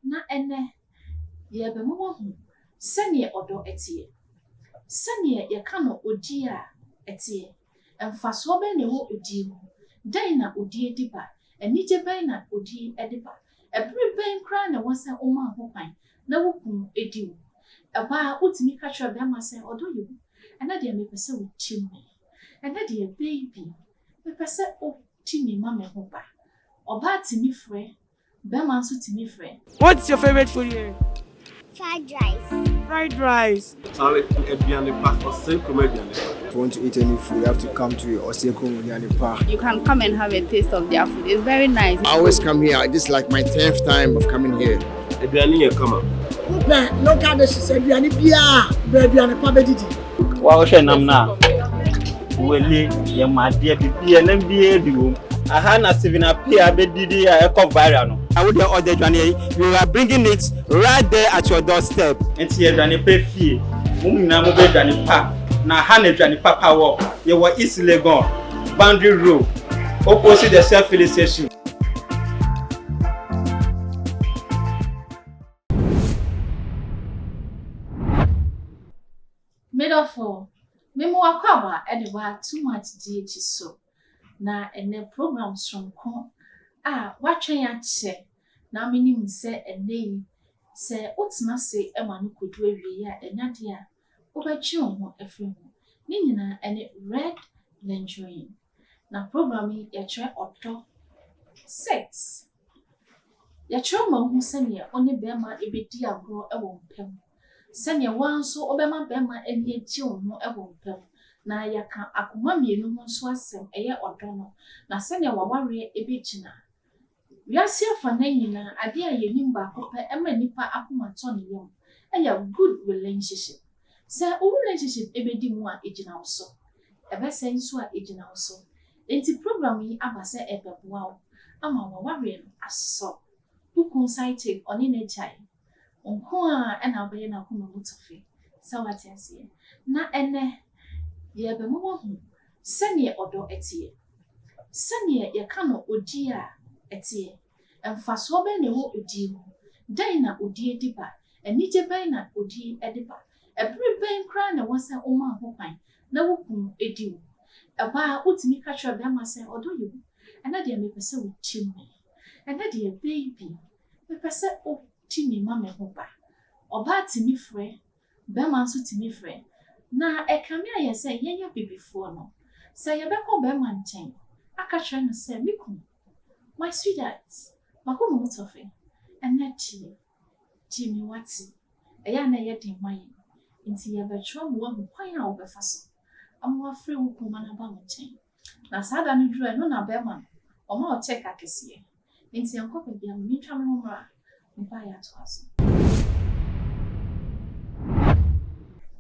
na ene ye be mo hu sene odo etie sene ye ka no odi a etie emfaso be ne wo odi mu dan na odi ediba enije ben na odi ediba ebere ben kra na wose oma ho kwan na wokum edi wo eba utimi ka twa be ma se odo ye ena de me pese wo chime ena de baby me pese o timi ma me ho ba oba timi frɛ be ma so timi frɛ. What's your favorite food here? Fried rice. Fried rice. If you want to eat any food, you have to come to Oseko Munyani Park. You can come and have a taste of their food. It's very nice. I always come here. This is like my 10th time of coming here. Local dishes, Adriani Bia, Adriani Pabediti. Wow, Shanamna. Wele, Yamadia, Bia, and MBA. Ahana Sivina Pia Bedidi, Eco Viral. I would order Johnny. You are bringing it right there at your doorstep. And here, Johnny pay fee. Mumina Johnny Pa. Na Hane Johnny Papa walk. You were East Legon, Boundary Road, opposite the self-filling station. Medofo, Memo Akaba, Edward, too much DH so. Na ene programs from kon watchen ya che na minim se ene se otina se e ma no kodu awie ya enya de a obachi ho afri ho ni nyina ene red lingerie na program ya tre oto 6 ya tre ma hu se ne oni be ma ebedi agro e wo mpem se ne wanso obema be ma eni echi ho e wo mpem na yaka akoma mienu ho so asem eye odo no na se ne waware ebegina wiase afa na nyina ade a yenim ba kopa ema nipa akoma to ne yom eya good relationship se o relationship ebedi mu a ejina wo so ebe se nso a ejina wo so enti program yi aba se ebeboa wo ama waware no aso ukun site oni na chai onko a ena obaye na akoma mutofe se watense na ene ye be mo hu sene odo etie sene ye ka no odi a etie emfaso be ne wo odi mu dan na odi ediba enije ben na odi ediba ebere ben kra na wose oma ho kwan na wokum edi wo eba utimi ka twa be ma se odo ye ena de me pese wo chime ena de baby me pese o timi ma me ho ba oba timi frɛ be ma so timi frɛ na ekame ayese yenya bibifo no se yebekọ be ma nchen aka twa no se miku my sweetheart makomo mutofe enachi timi wati eya na ye den mai nti yebetwa mo hu kwan a obefa so amwa frɛ wo kuma na ba mo nchen na sada no dru no na be ma o ma o check akese nti yankọ bia mi twa me ho mra mi ba ya to aso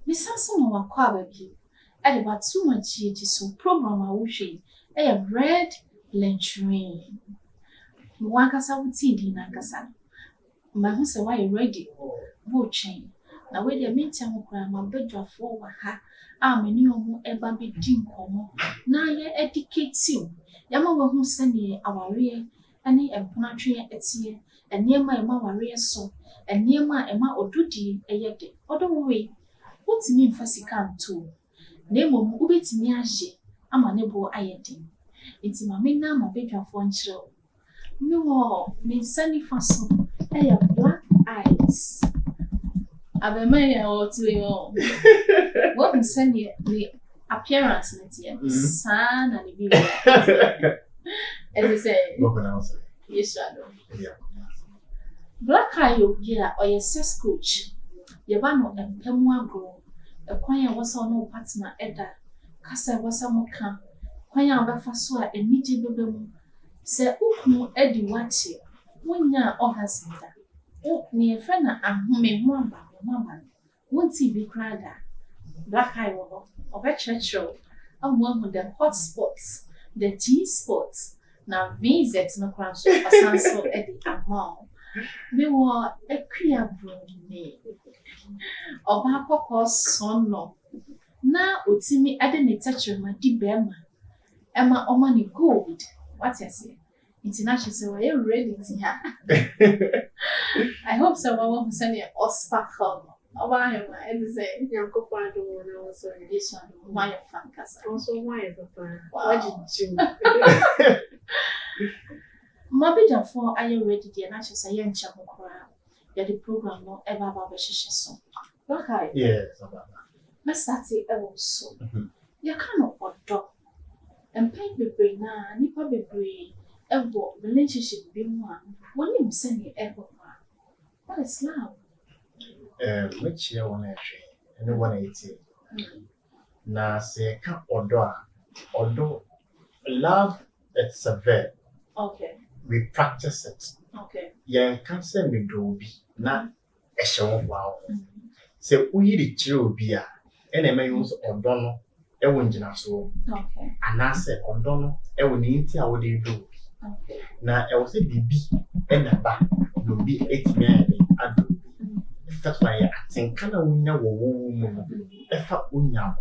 Misanso no wakwa baby. Ede ba too much yeti so program a wo hwe. Red lingerie. Mwakasa wuti di na kasa. Mba hu se why ready. Wo chain. Na we de mentia ho kra ma bedwafo wa ha. A meni omo eba be di nkomo. Na ye educate you. Yama wo hu se ne aware ane emponatwe etie. Eniema ema ware so. Eniema ema odudi eyede. Odo we Utimi mfasika nto na emom ubetimi aje ama ne bo ayedin enti mama na ma bedwafo nkyerɛ me wo me sani faso eya black eyes abema ya otiwe yo what nsani the appearance netie sana ne bi as you say yes yeah black eye ogia or sex coach yeba no empemu agro ekwan ya wasa no partner eda kasa wasa mo ka kwan ya obefa so a enije bebemu se ukunu edi wache wonya ohasida o ne efe na ahome ho amba wonti bi krada black eye wo obechechro amwo the hot spots the G spots na visit no kwan so asanso edi amount me wo ekua broni oba kokko sonno na otimi ade ne techrema di bema ema oma ni gold what you say international say we ready ti ha I hope someone will send you a sparkle. Oh, I am, I say, Uncle Father, when I was sorry. this one, why a fan cast. Also, why, Papa? Wow. What did you? Mabija for are you ready, dear? Not just a young chapel crowd. You're the program, no ever about the shisha. Okay. Yes. Let's start it also. You cannot adopt and pay the brain now, nipper be brain, and what relationship be one. When you send you ever. What is love? Which year one entry? And 180. Now, say, can't order. Although love, it's a verb. Okay. We practice it. Okay. Young cancer me do be not a show wow. Say, we the children, and a man use ordono, a winjina so. Okay. And I said, ordono, a winity, I would do. Okay. Now, I was a BB and a back, no be 8 men. That's why I think kind of woman, if I unya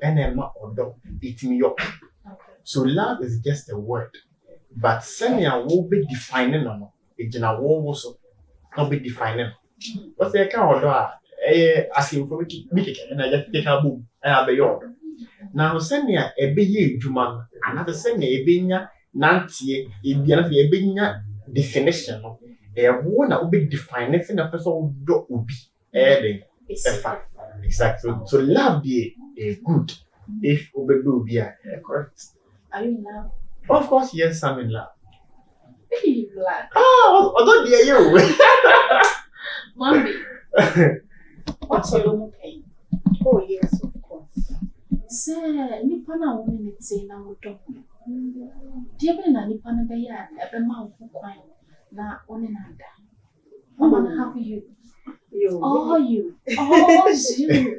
and I'm not order eating me up. So love is just a word, but senior will be defining on it. In a war also not be defining. What's the account order? Asking for me, and I just take a boom and I'll be your. Now senior a be Juman, another senior a binya, Nancy, Indiana, a binya definition. One will be defined in a person will be adding exactly. So love be a good if will be a correct. Are you in love? Of course, yes, I'm in love. Baby black. Oh, although dear you. Mommy. What's your own pain? Oh, yes, of course. Sir, Nipana woman is saying now. Dear Bena Nipana Baya, a mouth of quine. Now, one another. Mama, how you? All you. All you.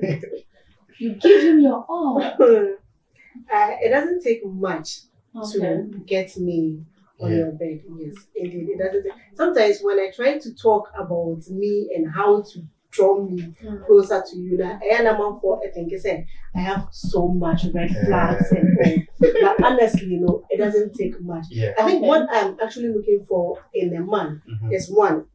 You give him your all. It doesn't take much to get me on your bed. Yes, indeed. It doesn't take. Sometimes when I try to talk about me and how to draw me closer to you, that I am for, I think I said, I have so much red flags and all. But honestly, no, it doesn't take much. Yeah. I think what I'm actually looking for in a man is one,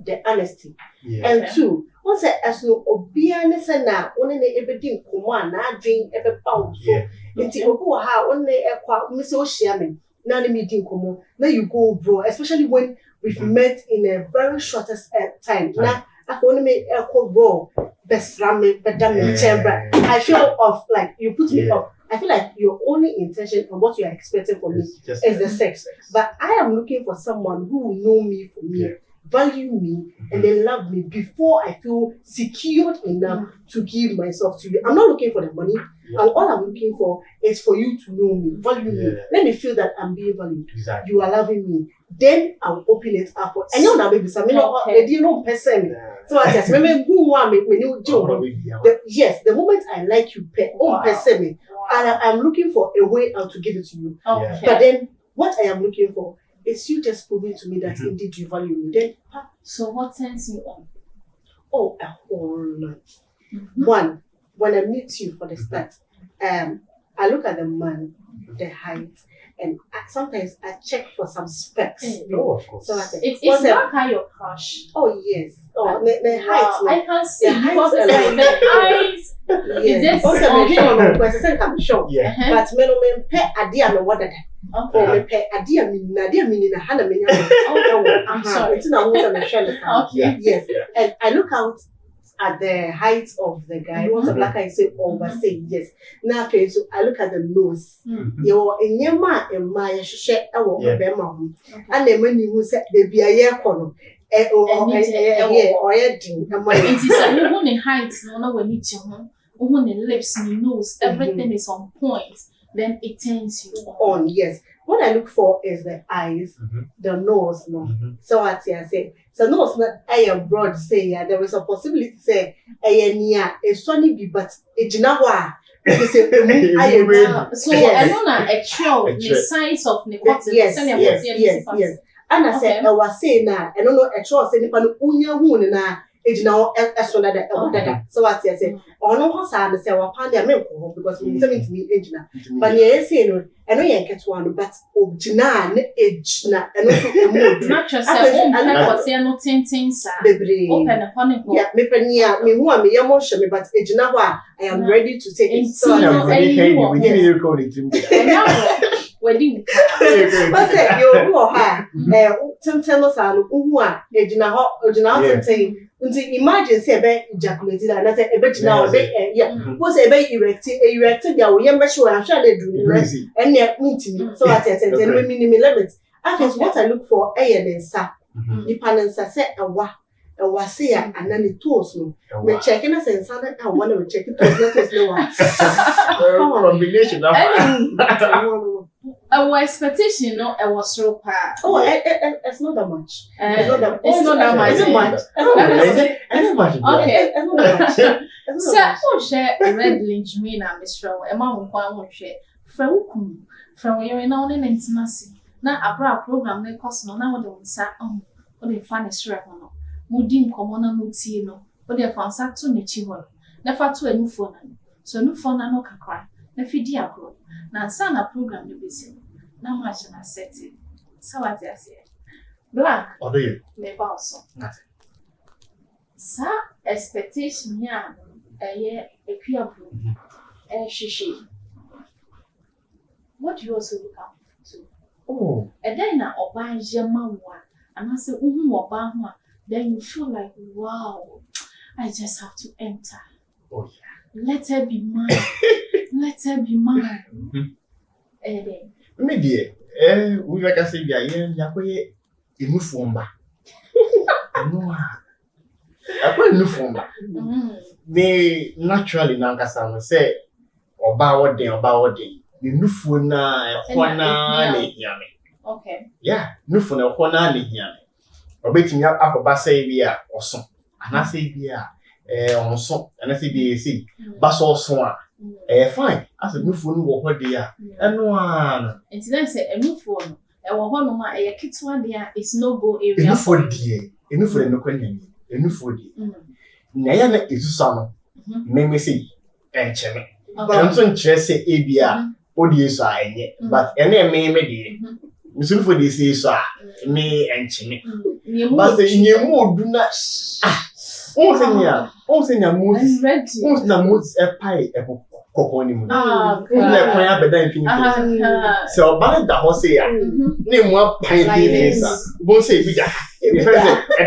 the honesty. Yeah. And two, once I ask no obiane sana, one ne ebedi nkoma na adwen ebe pa so. Nti obu ha one ekwa me say o share me. Na ne me di nkomo. Now you go bro, especially when we've met in a very shortest time. Now I want me bro, I feel off, like you put me off. I feel like your only intention and what you are expecting from me is the sex. But I am looking for someone who will know me for me, value me, and then love me before I feel secured enough to give myself to you. I'm not looking for the money. And all I'm looking for is for you to know me, value me. Let me feel that I'm being valued. Exactly. You are loving me. Then I'll open it up. And you know, baby, some person. So I just remember who want me when you do. Yes, the moment I like you, person, and I'm looking for a way out to give it to you. Okay. But then what I am looking for is you just proving to me that indeed you value me. Then, so what turns you on? Oh, a whole lot. One, when I meet you for the start, I look at the man, the height, and sometimes I check for some specs. Oh, of course. So I say, it's not how your crush. Oh yes. Oh, the height. I can see the height. Because it's like the eyes. Yes. Also, me show no question come show. Yeah. But me no me pay idea no what that. Oh, me pay idea me na hana me nya. Oh, I'm sorry. It's not what I'm showing. Okay. Yes. And I look out at the height of the guy. Once a black guy say say yes. Now so I look at the nose. Yo enyema ema ya hwehwe ewo obema ho. And the mani who say the bia ye kono. It is a who the height no when it who the lips, the nose, everything is on point. Then it turns you on. Yes. What I look for is the eyes, the nose, no. So what I say, so nose not I am broad say there is a possibility to say a sunny be but it na so I don't know actual the size of the yes. And I said I was saying na I don't know actual say nipa no unya hu na now as one that so what I say or no one say wa pan dia me ko because me say me ejina but near say no I know you get one but ojina na ejina and no not just say na say no tintin sa bebre open the honey yeah me penia me hu am yemo hwe me but ejina ho I am ready to take it so I'm ready we need to call it him wedding but say you go ha tintin no sa no hu a ejina ho tintin until imagine say be ejaculate that na say ebe jina o be yeah was ebe erect dia wo yem be show am sure they do and near meeting so at the minimum limit I think what I look for nsa the panensa say ewa say anani toes no me check na say nsa na one we check toes no one combination of our expectation no I was so pa it's not that much it's not that much it's much okay it's not that much so who share red lynch me na Mr. Emma won kwa won share from you na only intimacy na abra program na course no na wo de nsa wo de fa ne sure no mudi nkomo na mutie no wo de fa nsa to ne chi ho na fa to anufo na so anufo na no kakra na fidi agro na nsa na program no besi na match na setting so what I say black or do you me bounce sa expectation ya equiable shishi. What do you also look up to? Oh, and then na oba jema wa and I say oba ho then you feel like wow I just have to enter. Oh yeah. Let her be mine. Let her be mine. Me dear, we like I say ya koye emufomba. No. Akwa emufomba. Me naturally na nkasa no say oba wodin. The nufu na ehona na hiame. Okay. Yeah, nufu na ehona na hiame. Obetimi akoba say bia oso. Ana say bia onso, ana say bia esi. Ba so oso a. Fine. As nufu no wo hode a. Eno a no. Enti then say nufu no e wo ho no ma e kitwa de a is no go area. Nufu die. Nufu de no kwanyami. Nufu die. Na ya na esusa no. Meme say encheme. Enso nchire say ebia odi so anye but ene me de misun for this so me enchime but nyemu oduna onsenya moses na moses pai kokoni mu na kwan abeda infinity so ba da ho say ya na mu pai infinity bo say bi ja e fe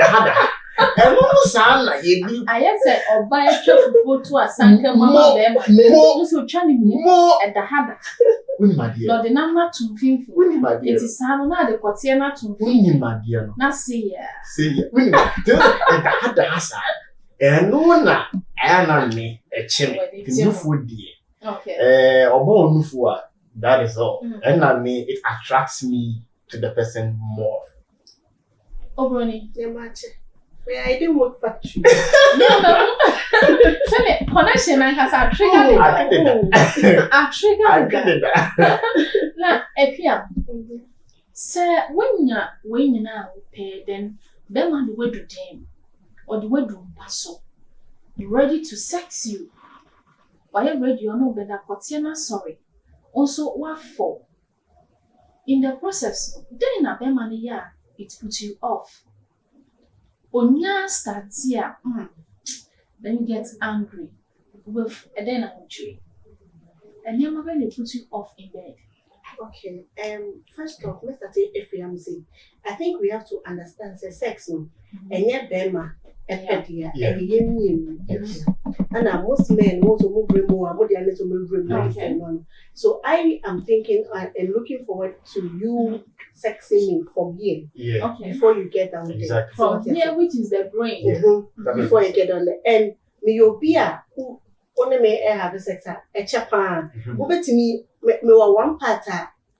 hada eno sa na ye bi ayese oba etwefufu to asanka mama be ma so twani mi e da hada uni madia no de na ma tumfinfu uni madia eti sa no na de kote na tumfinfu uni madia no na see ya uni e da hada asa eno na ana me e chime nufu die okay obo nufu a that is all and na me it attracts me to the person more obroni yeah match. I didn't work factory. No. So me connection man has a trigger. A trigger. Na epia. Say when you na pay then man the way do them or the way do paso. Ready to sex you. Why you ready or no better kotiana sorry. Also what for? In the process, then na be man ya it puts you off. Onya start here, then you get angry with a then tree. And then when they put you off in bed. Okay. First off, let's start if we am saying. I think we have to understand the sex no. And yet Bema and most men also move more, more than little move. So I am thinking and looking forward to you sexing me from here. Yeah. Okay. Before you get down exactly. there. From here, which is the brain. Before you get down there. And me you'll be who only may have a sex at a chapan. Over to me one part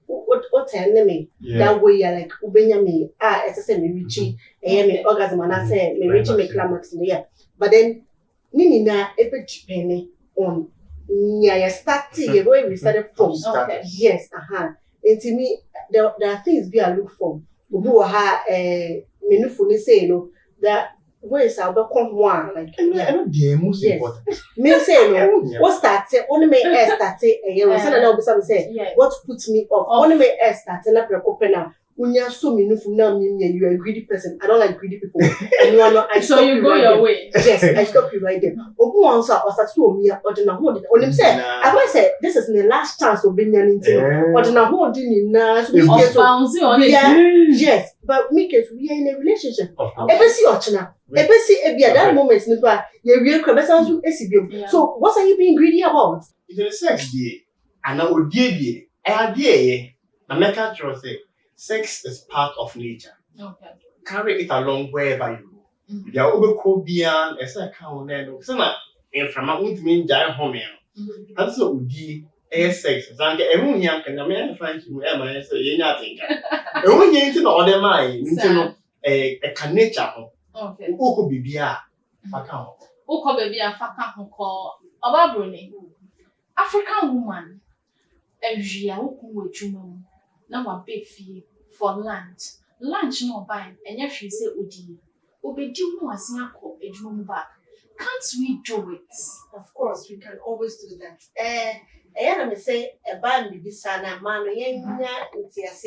what enemy that way like ubenya me as I say me reaching me orgasm and I say me reaching me climax in the year. But then nini na depending on yeah starting the way we started from. Okay. Yes, and to me there are things we are look for. Ubu ha me no funny say no that ways I'll become one like I know the most important. me say no what started only me started a year was na be some say what puts me off only me started na preocupe na unya so me no from now me you are a greedy person. I don't like greedy people. And you are not I so you go your way. Yes, I stop you right there. Ogu answer or start to me or the na hold on him say I want say this is the last chance of being an into or the na hold in na so we get so yes but me case we are in a relationship ebesi ochina ebesi ebia that moment nipa ye wie kra besa so esibiem so what are you being greedy about? It is sex die and na odie die e ade na make sure say sex is part of nature. Okay. Carry it along wherever you go. There will be Kobian, as I count, and so in from a wood mean giant home. And so would be a sex. Zanka, every young can a man find you, Emma, so you're nothing. Only into the other mind, into a nature. Okay. Who could be beer? Fakao. Who could be a Fakao call about Brunei? African woman, a Gia who would you now a big fee for lunch. Lunch no buy, and yet she say Udi. Obe do no as yako a drum back. Can't we do it? Of course, we can always do that. I say a band with this sana man,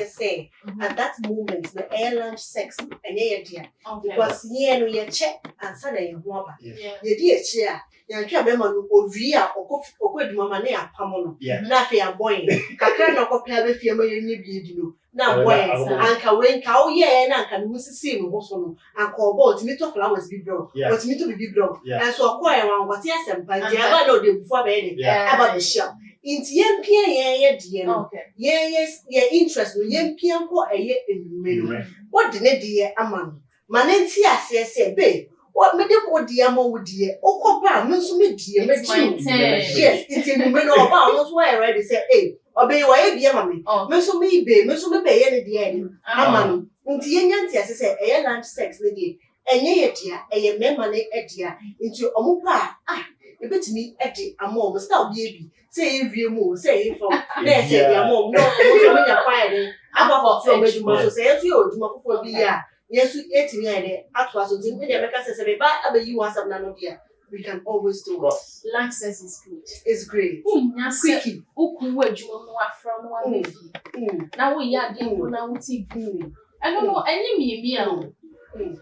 say at that moment the air lunch sex and dear. Because ye no ye check and Sunday in Waba. Ye dear chair. Yanka Bema or Via or good mamma near Pamono. Nothing a boy. Kakran or compare with your you. Now, boy, Anka Wayne cow, yeah, and Anka Mussim, Hosono, and call both me to flowers be broke, but me to be broke. And so acquire one what yes, and by the other day before bed, about the shop. Into Yen Pia, dear, yes, your interest with Yen Pia for a year in what did it, dear, among Manentia says, babe. What made them what dear more dear? Oh, compare, Munsumi dear, yes, it's in the middle of bounds where I already say, hey, obey why be a mammy. Munsumi be, Munsumi pay any dear. Amman, Untian Tia say, a lunch sex lady, and ye dear, a memory edia into Omupa. Ah, a bit me eddie, a mom, stop baby. Say if you move, say for there, say your mom, no, you're firing. About so much more, say, if you do for be ya. Yes, we ate me at was in the but you want some nanodia. We can always do it. Lunch sex is good. It's great. Quicky. Who could wait you from one baby? Now we are doing now TV. I don't know any meal.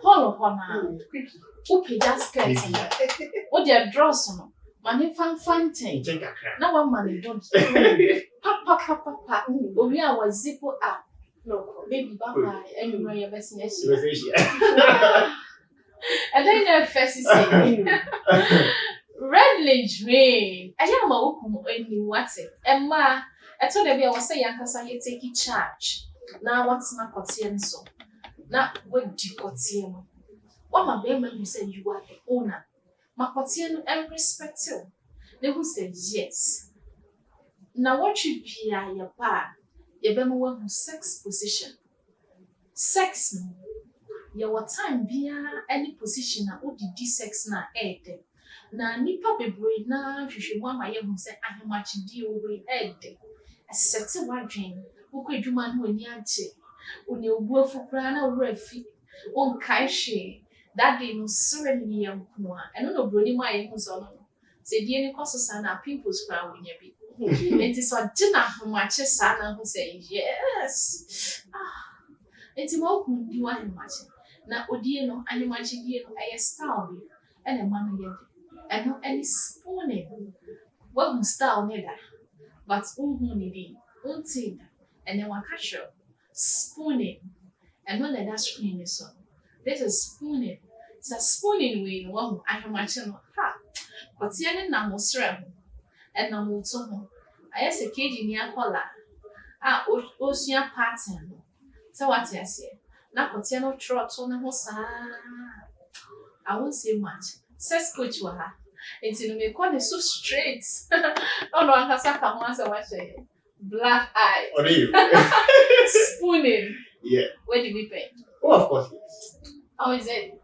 Hold upon her. Quicky. Who pay just skirts? What their draws on? Money fun thing. Now one money don't. Papa. We are was zippo up. No, baby, bye. And you know your best in and then your first say, Red Lynch Rain. I am a woman in what's it. Emma, I told her I was saying, you take charge. Now, what's my cotian so? Now, what do you cotian? What my baby, you say you are the owner. My cotian and respect you. They will say yes. Now, what you be your pa? You be more sex position. Sex no. Your time be any position na o di sex na ede. Na nipa bebre na hwehwe mu amaye hu se ahemachi di owe ede. Asete wadwen. Wo kwadwuma no ani ache. Oni obu afukra na wura fi. On kai hwe. That day no sore ni yanko a. Eno no broni mu aye hu so no. Se die ni kwaso sa na pimples kra wonya bi. It is what dinner from my chest, who say yes. It's a more good you are imagine. Now, Odiano, and imagine you a style and a man yet, and not any spooning. Well, style neither, but need until and then one catcher spooning, and not let that screen is so. This is spooning. It's a spooning way, one I imagine. Ha, but the now was and na moto ho ayese keji ni akola osuya pattern so what you say na kotie no trot no ho sa I won't say much sex coach wa ha enti no me call it so straight no akasa ka ho asa wa say black eye what are you spooning yeah where did we pay oh of course yes how is it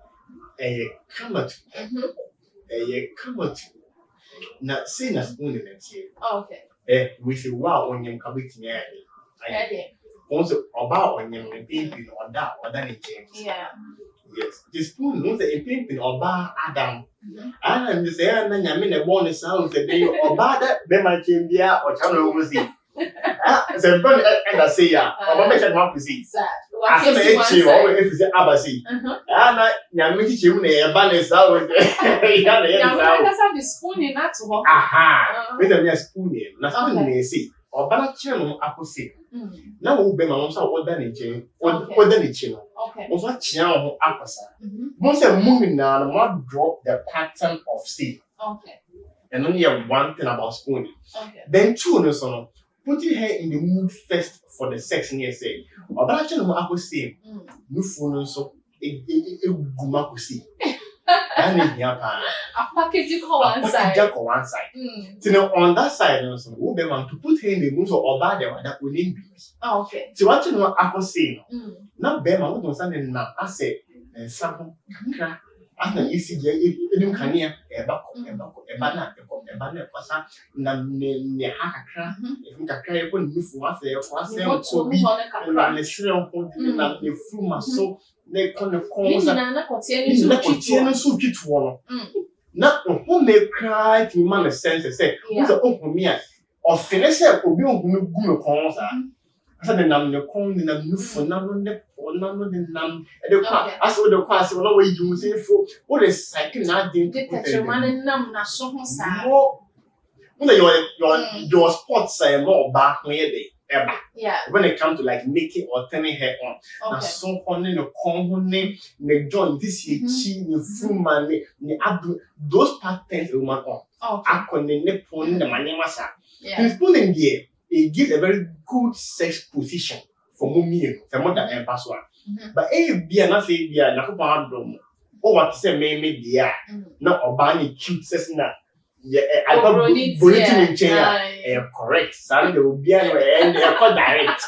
come out come out na say na spoon in it. Okay. We say wow on yam kabit me I also about on yam baby or that or that change. Yeah. Yes. The spoon no say impin oba Adam. And say na nyame na born sound say dey oba da be ma chimbia o chano go see. Say born and I say ya. Oba me check ma see. I say na echi o we fi say abasi. Na nyame chi chemu na e ba na sound. Ya na ya na we say the spoon in that ho. Aha. We say spoon na spoon na see. Oba na chenu akosi. Na wo be ma mo say oda na chi. Oda na chi no. Okay. Also, Chiao Akwasa. Once a moving now, not drop the pattern of seed. Okay. And only have one thing about spooning. Okay. Then two no son, putting her in the mood first for the sex near say. Or that you know I could say, no phone so a guma could see. And in Japan, A package you call one side. Jack on one side. So now on that side, no son, who be man to put her in the mood or bad that would be. Okay. So what you know I could say. Na bema wo don sane na ase ensaho kakra ana isi je edum kania eba na kwasa na ne ha kakra edum kakra e ko nufu ase e kwasa so bi na ne sire ho na ne fuma so ne ko ne konza na kotie ni so twitwo no na ho me cry to man sense say so ohumi a ofine say obi ohumi gu me konza asa de nam ne kon ne nam nufu na no ne no de nam e de kwa asa de kwa asa no we ju se fo o de cycle na de determine nam na so ho sa when your sports say more back when they ever when it comes to like making or turning hair on na so on ne kon ho ne joint this ye chi ne fuma ne adu those patterns we man on akone ne pon ne manyama sa this pulling there it gives a very good sex position for mommy for more than a password. But be an say be a nakopon dom. Or what say me dear. Not obani cute says na. Yeah, I got bulletin in chair. Correct. Sorry, there will be an and they are called direct.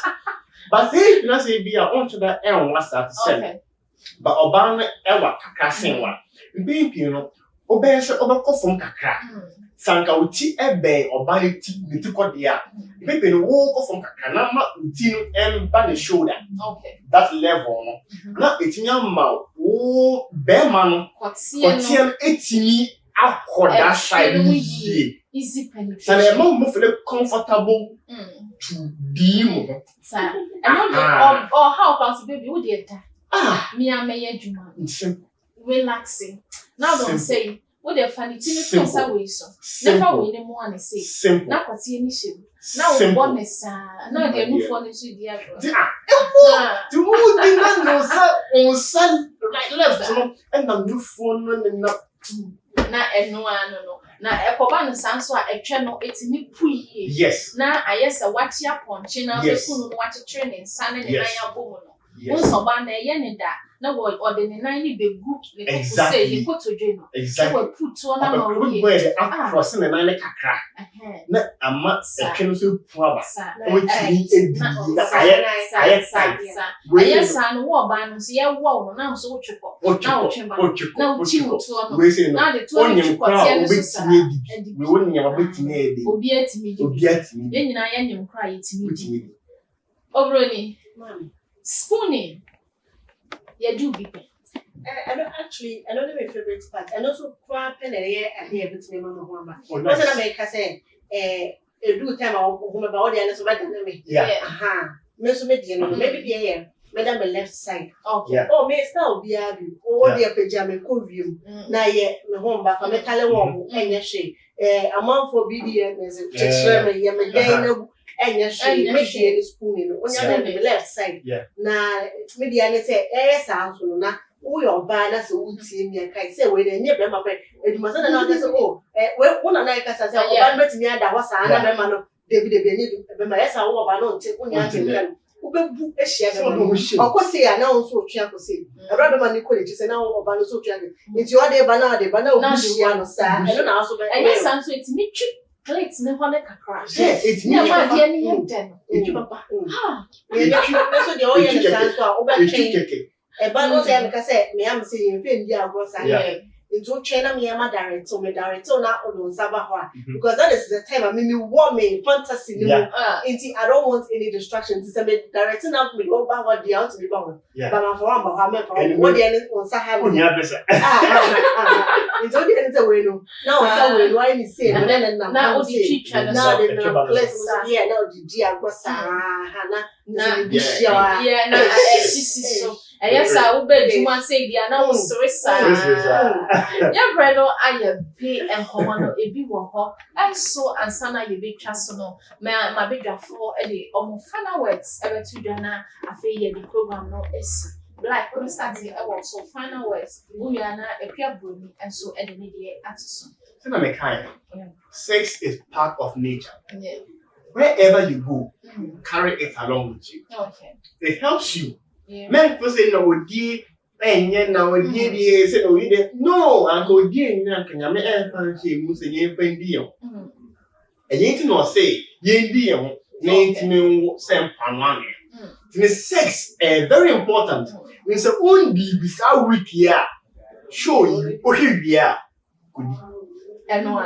But say you say be a on to that and what's that say. But obana ewa kakasin one. Baby, you know, obey so obako from kakra. Sanka uti ebe obani ti bitiko dia. Maybe no walk from kakanama uti no emba the shoulder. Okay. That level no. Na etinya ma o be ma no. Kotiam etimi akoda side ye. Easy penetration. So the man mo feel comfortable to be mo. Sir. And or how about baby who dey that? Me am adwuma. Relaxing. Now don't say what the funny thing is way so. Never win more and say. Na kwati ni shebe. Na we born sa. Na dey move for the dia. To move the no sir on sun right left no and na move for no na eno no. Na ekoba no sanso a etwe no etimi pui. Yes. Na ayesa wachi aponche na be kunu no wachi training sane ne nan abomu no. Wonso ba na ye ne da. Na wo ode ne nan ni be group ne ko say ne ko todwe no. Exactly. We put on na ma we the across ne nan kakra. Na ama etwe no so puaba. O ti edi aye sa no wo ba no so ye wo no na so wo tweko. Na wo twemba. Na wo ti wo to no. We say no. Na de to ni tweko tie no so. We won nyama betimi edi. Obi atimi di. Ye nyina ye nyem kra ye timi di. Obroni. Spooning. Yeah, do be. I don't know my favorite part. And also, crap and a year and here between Mamma Wamba. What's an America say? A do time of whom about the others about the yeah. Aha. Miss Median, maybe be here. Madam, the left side. Okay. Oh, may still be a view. Oh, dear pajama cool view. Now, yet, the home back from a Talawam and your shade. A month for obedience, Yamagay. And yes, she make the spoon on the left side. Yeah. Now, maybe I say, sounds na. We are bad as a wood team. I say, when they never my it must not say, oh, one night as I said, oh, but me, that was another man. David, my yes, I will not take one year. Who a share of course, say, I know so to say. A rather man equally say now or banner so traffic. It's your day, banana, the banana, I don't also. And yes, I'm so it's me. Plates never like a crash. Yes, it's me. Never any then. Ha. That's what the oil stands for. A bundle say, I say, me, I'm saying, India was into China me am director na on Sabaha because that is the time I mean woman fantasy I don't want any distractions. It's a directing out me over what the out to be bound. But I'm for what the end on Sahara. It's only the way no. Now I why me say and then now the teacher now the place yeah now the dear was Hannah yeah na so yes I will bet you want say the announce yeah brother I pay and command a big one and so and sana you be chasono my big for the final words ever to Jana I feel the program no is black when starting so final words we are now a peer brony and so at the media at so sex is part of nature. Wherever you go, carry it along with you. Okay. It helps you. Men people say no, dear, and now dear, say no, Uncle dear, Nankin, I may fancy Musa Yen Pendio. And yet no say, Yen dear, name Sam Panwane. Sex is very important. It's a only bizarre week here. Show you, okay, yeah. And no.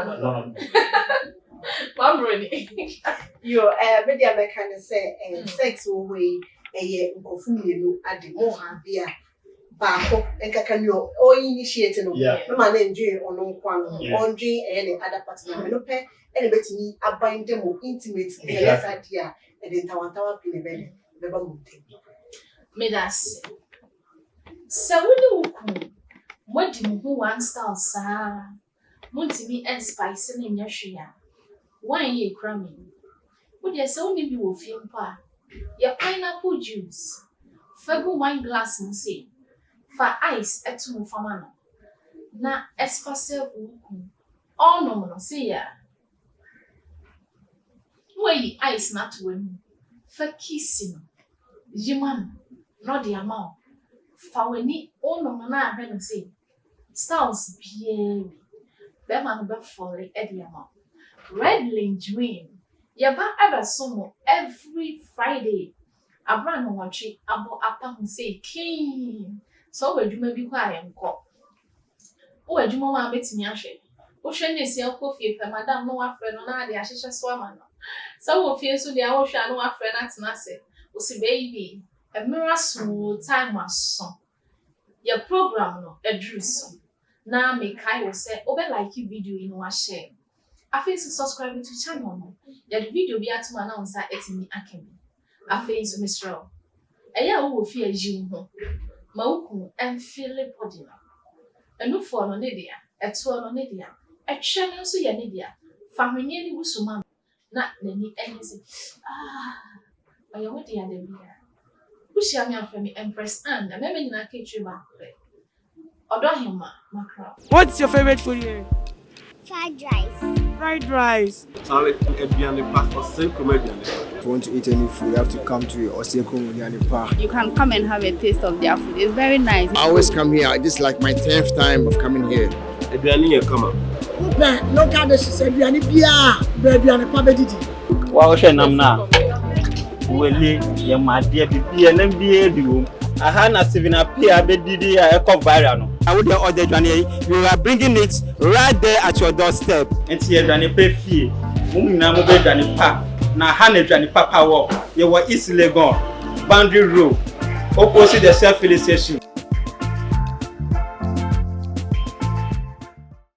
You maybe I can say sex way a confumino at the moha via Bako and Cacanio or initiating no man enjoy on on drink any other partner no pay any bet me a bind them more intimate less idea and then Tawantawa Pinebed never moved. Medas so what do you want style, sir? Montimi and spicing in your shea. Why ye cramming? Would you so maybe will feel pa? Your pineapple juice. Fago wine glass and say. For ice at 2 for manna. Na as for self, all no, say ya. Way ice not to win. For kissing. Jiman, not the amount. For we need all no man, I say. Stars be Beman be folly at the amount. Red Lane Dream. Yaba ever so every Friday. I ran on one tree about upon who say king. So where you may be quiet and call. Oh, a Juma meets me ashe. Ocean is your coffee, Madame no friend on the Ashisha Swamman. So fear so the ocean no friend at Nase. Was a baby. A mirror smooth time was song. Your program no a drew song. Now make I will say over like you video in one share. I feel subscribe to channel. Your video be at my announce that it's me Akemi. I feel so Mr. Aya who fear you home. Mauku and Philip Podina. A new for no Nidia, a 12 Nidia, a channel so ya Nidia. Family nearly was so man. Not any anything. I am with the other beer. Who shall me for me Empress Anne, and maybe in a kitchen back. What's your favorite food here? Fried rice. Fried rice. If you want to eat any food, you have to come to Oseko Munyani Park. You can come and have a taste of their food. It's very nice. I always come here. This is like my 10th time of coming here. No goddess said, "Biani Bia, baby, and a pabedidi." Wow, Shanamna. Well, your my dear BB and MBA. Ahana Sivina Pia Bedidi Eco Viral. I would order Johnny. You are bringing it right there at your doorstep. And here, Johnny pay fee. Mumina Mobe Johnny Pa. Na Hane Johnny Papa walk. You were easily gone. Boundary Road. Opposite the self-filling station.